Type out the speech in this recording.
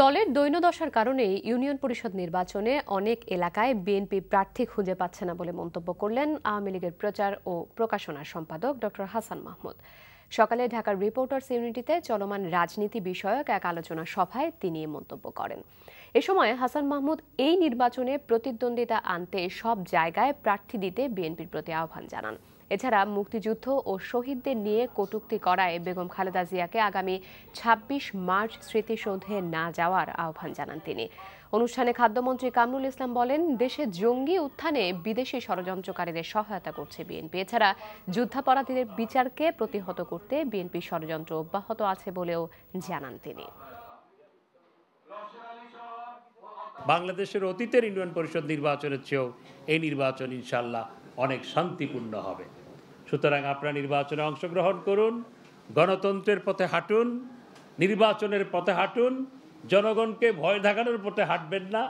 দলের দৈন্যদশার কারণে ইউনিয়ন পরিষদ নির্বাচনে অনেক এলাকায় বিএনপি প্রার্থী খুঁজে পাচ্ছে না বলে মন্তব্য করলেন আওয়ামী লীগের প্রচার ও প্রকাশনা সম্পাদক ডক্টর হাসান মাহমুদ। সকালে ঢাকার রিপোর্টার্স ইউনিটিতে চলমান রাজনীতি বিষয়ক এক আলোচনা সভায় তিনি এ মন্তব্য করেন। এ সময় হাসান মাহমুদ এই নির্বাচনে প্রতিদ্বন্দ্বিতা আনতে সব জায়গায় প্রার্থী দিতে বিএনপির প্রতি আহ্বান জানান। এছাড়া মুক্তিযুদ্ধ ও শহীদদের নিয়ে কটূক্তি করায় বেগম খালেদা জিয়াকে আগামী ২৬ মার্চ স্মৃতিসৌধে না যাওয়ার আহ্বান জানান তিনি। অনুষ্ঠানে খাদ্যমন্ত্রী কামরুল ইসলাম বলেন, দেশে জঙ্গি উত্থানে বিদেশি ষড়যন্ত্রকারীদের সহায়তা করছে বিএনপি। এছাড়া যুদ্ধাপরাধীদের বিচারকে প্রতিহত করতে বিএনপির ষড়যন্ত্র অব্যাহত আছে বলেও জানান তিনি। বাংলাদেশের অতীতের ইউনিয়ন পরিষদ নির্বাচনের চেয়েও এই নির্বাচন ইনশাল্লাহ অনেক শান্তিপূর্ণ হবে। সুতরাং আপনারা নির্বাচনে অংশগ্রহণ করুন, গণতন্ত্রের পথে হাঁটুন, নির্বাচনের পথে হাঁটুন, জনগণকে ভয় দেখানোর পথে হাঁটবেন না।